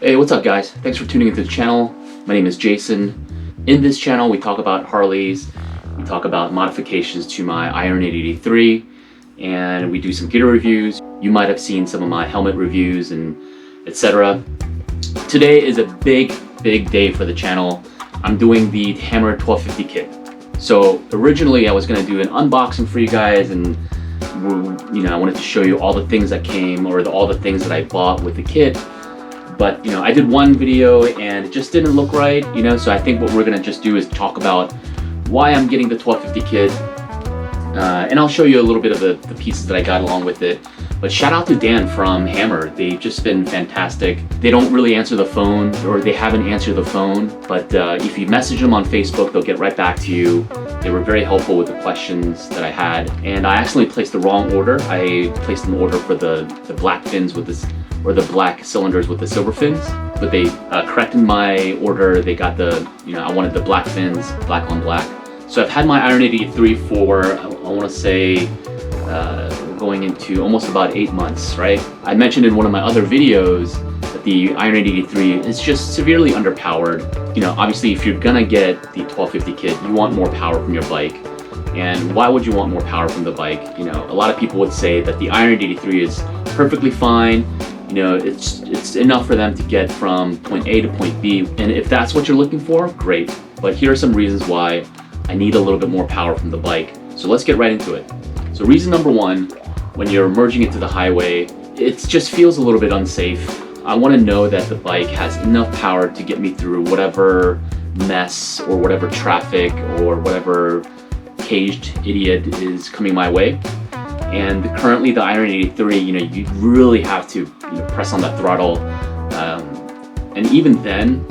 Hey, what's up guys? Thanks for tuning into the channel. My name is Jason. In this channel we talk about Harleys, we talk about modifications to my Iron 883, and we do some gear reviews. You might have seen some of my helmet reviews and etc. Today is a big day for the channel. I'm doing the Hammer 1250 kit. So originally I was going to do an unboxing for you guys, and I wanted to show you all the things that came, or all the things that I bought with the kit. But I did one video and it just didn't look right, so I think what we're gonna just do is talk about why I'm getting the 1250 kit, and I'll show you a little bit of the pieces that I got along with it. But shout out to Dan from Hammer. They've just been fantastic. They don't really answer the phone, or they haven't answered the phone, but if you message them on Facebook, they'll get right back to you. They were very helpful with the questions that I had, and I actually placed the wrong order. I placed an order for the black fins with this, or the black cylinders with the silver fins, but they corrected my order. They got the, I wanted the black fins, black on black. So I've had my Iron 883 for, I want to say, going into almost about 8 months, right? I mentioned in one of my other videos that the Iron 883 is just severely underpowered. Obviously if you're gonna get the 1250 kit, you want more power from your bike. And why would you want more power from the bike? A lot of people would say that the Iron 883 is perfectly fine. It's enough for them to get from point A to point B, and if that's what you're looking for, great. But here are some reasons why I need a little bit more power from the bike. So let's get right into it. So reason number one, when you're merging into the highway, it just feels a little bit unsafe. I want to know that the bike has enough power to get me through whatever mess or whatever traffic or whatever caged idiot is coming my way. And currently the Iron 883, you really have to press on that throttle, and even then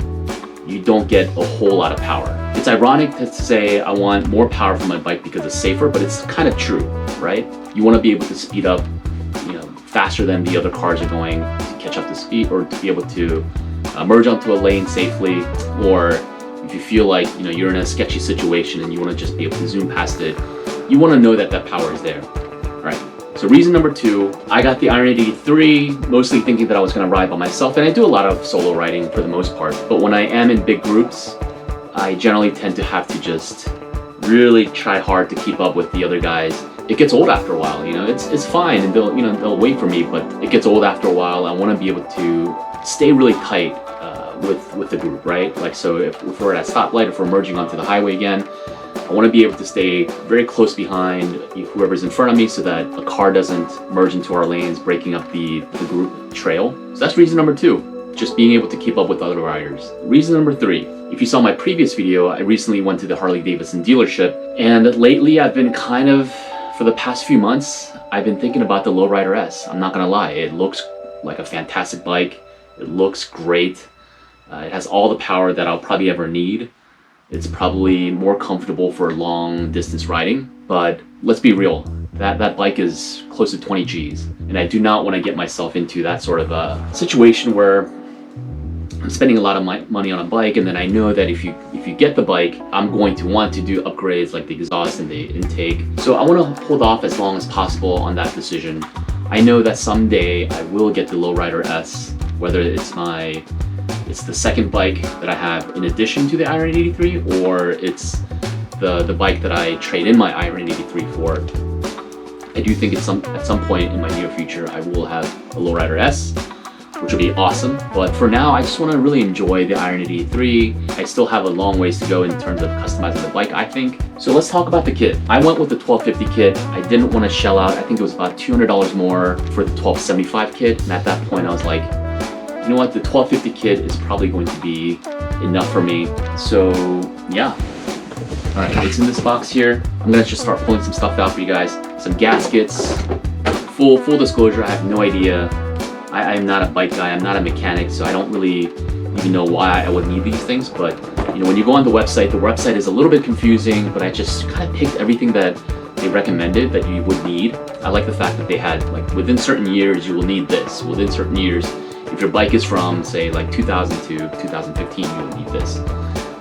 you don't get a whole lot of power. It's ironic to say I want more power from my bike because it's safer, but it's kind of true, right? You want to be able to speed up faster than the other cars are going to catch up to speed, or to be able to merge onto a lane safely, or if you feel like you're in a sketchy situation and you want to just be able to zoom past it, you want to know that that power is there. Right. So reason number two, I got the Iron 883 mostly thinking that I was going to ride by myself, and I do a lot of solo riding for the most part, but when I am in big groups, I generally tend to have to just really try hard to keep up with the other guys. It gets old after a while, it's fine, and they'll wait for me, but it gets old after a while. I want to be able to stay really tight with the group, right? Like, so if we're at a stoplight, if we're merging onto the highway again, I want to be able to stay very close behind whoever's in front of me so that a car doesn't merge into our lanes, breaking up the group trail. So that's reason number two, just being able to keep up with other riders. Reason number three, if you saw my previous video, I recently went to the Harley-Davidson dealership, and lately I've been for the past few months, I've been thinking about the Lowrider S. I'm not gonna lie, it looks like a fantastic bike. It looks great. It has all the power that I'll probably ever need. It's probably more comfortable for long distance riding, but let's be real, that bike is close to 20 G's, and I do not want to get myself into that sort of a situation where I'm spending a lot of money on a bike, and then I know that if you get the bike, I'm going to want to do upgrades like the exhaust and the intake. So I want to hold off as long as possible on that decision. I know that someday I will get the Lowrider S, whether it's the second bike that I have in addition to the Iron 883, or it's the bike that I trade in my Iron 883 for. I do think at some point in my near future I will have a Lowrider S, which will be awesome. But for now, I just want to really enjoy the Iron 883. I still have a long ways to go in terms of customizing the bike, I think. So let's talk about the kit. I went with the 1250 kit. I didn't want to shell out, I think it was about $200 more for the 1275 kit. And at that point I was like, you know what, the 1250 kit is probably going to be enough for me. So yeah. All right, it's in this box here. I'm gonna just start pulling some stuff out for you guys. Some gaskets. Full disclosure, I have no idea. I'm not a bike guy, I'm not a mechanic, so I don't really even know why I would need these things. But when you go on the website is a little bit confusing, but I just kind of picked everything that they recommended that you would need. I like the fact that they had, like, within certain years you will need this, within certain years. If your bike is from, say, like 2002, 2015, you will need this.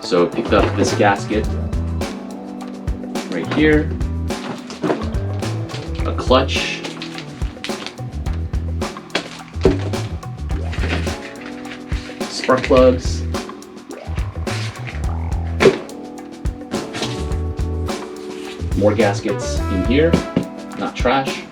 So picked up this gasket right here, a clutch, spark plugs. More gaskets in here, not trash.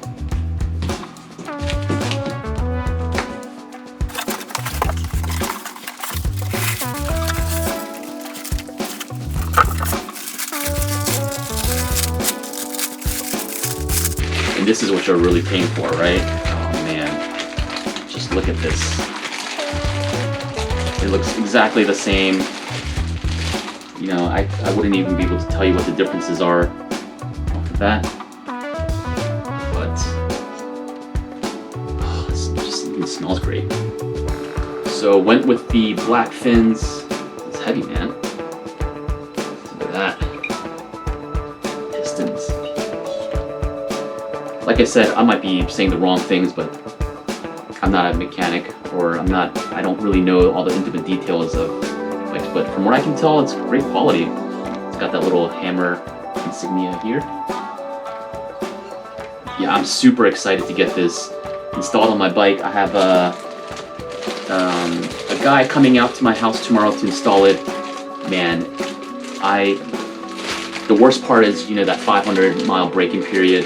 And this is what you're really paying for, right? Oh man, just look at this. It looks exactly the same. You know, I wouldn't even be able to tell you what the differences are off of that. But oh, it smells great. So went with the black fins. It's heavy, man. Look at that. Pistons. Like I said, I might be saying the wrong things, but I'm not a mechanic, or I don't really know all the intimate details of bikes, but from what I can tell, it's great quality. It's got that little hammer insignia here. Yeah, I'm super excited to get this installed on my bike. I have a guy coming out to my house tomorrow to install it. Man, the worst part is, you know, that 500-mile braking period.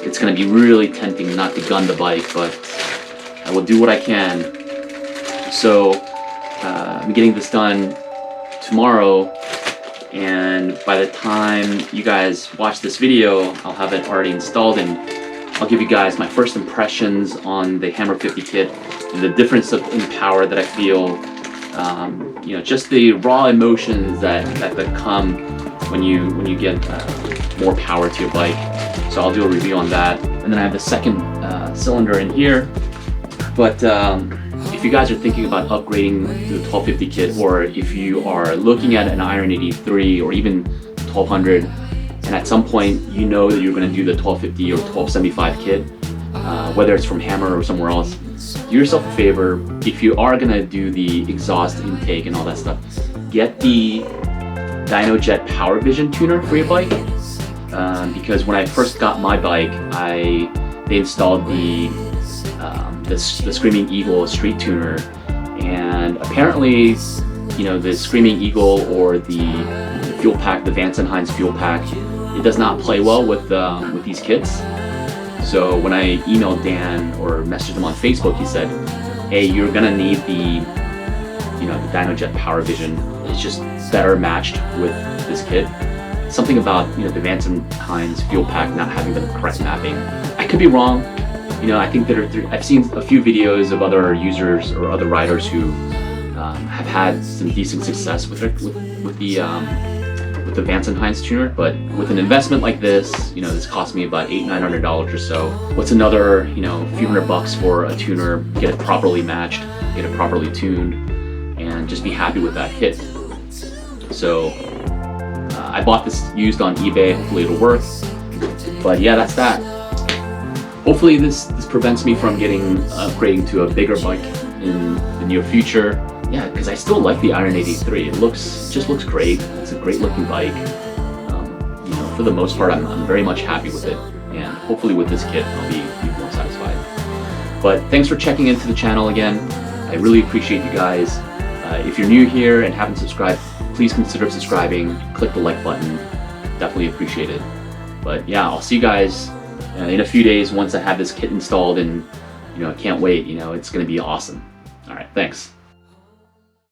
It's going to be really tempting not to gun the bike, but I will do what I can. So I'm getting this done tomorrow, and by the time you guys watch this video, I'll have it already installed, and I'll give you guys my first impressions on the Hammer 50 kit and the difference in power that I feel. You know, just the raw emotions that come when you get more power to your bike. So I'll do a review on that. And then I have the second cylinder in here. But if you guys are thinking about upgrading to the 1250 kit, or if you are looking at an Iron 83 or even 1200, and at some point you know that you're going to do the 1250 or 1275 kit, whether it's from Hammer or somewhere else, do yourself a favor. If you are going to do the exhaust intake and all that stuff, get the Dynojet Power Vision tuner for your bike. Because when I first got my bike, they installed the Screaming Eagle street tuner, and apparently, you know, the Screaming Eagle or the fuel pack, the Vance & Hines fuel pack, it does not play well with these kits. So when I emailed Dan or messaged him on Facebook, he said, "Hey, you're gonna need the Dynojet Power Vision. It's just better matched with this kit." Something about, you know, the Vance & Hines fuel pack not having the correct mapping. I could be wrong. You know, I think that I've seen a few videos of other users or other riders who have had some decent success with the Vance & Hines tuner, but with an investment like this, you know, this cost me about $800-900 or so. What's another, you know, few $100 for a tuner? Get it properly matched, get it properly tuned, and just be happy with that kit. So I bought this used on eBay. Hopefully it'll work. But yeah, that's that. Hopefully this prevents me from upgrading to a bigger bike in the near future. Yeah, because I still like the Iron 83. It just looks great. It's a great looking bike. You know, for the most part, I'm very much happy with it. And hopefully with this kit, I'll be more satisfied. But thanks for checking into the channel again. I really appreciate you guys. If you're new here and haven't subscribed, please consider subscribing. Click the like button. Definitely appreciate it. But yeah, I'll see you guys in a few days once I have this kit installed, and you know, I can't wait. You know, it's going to be awesome. All right, thanks.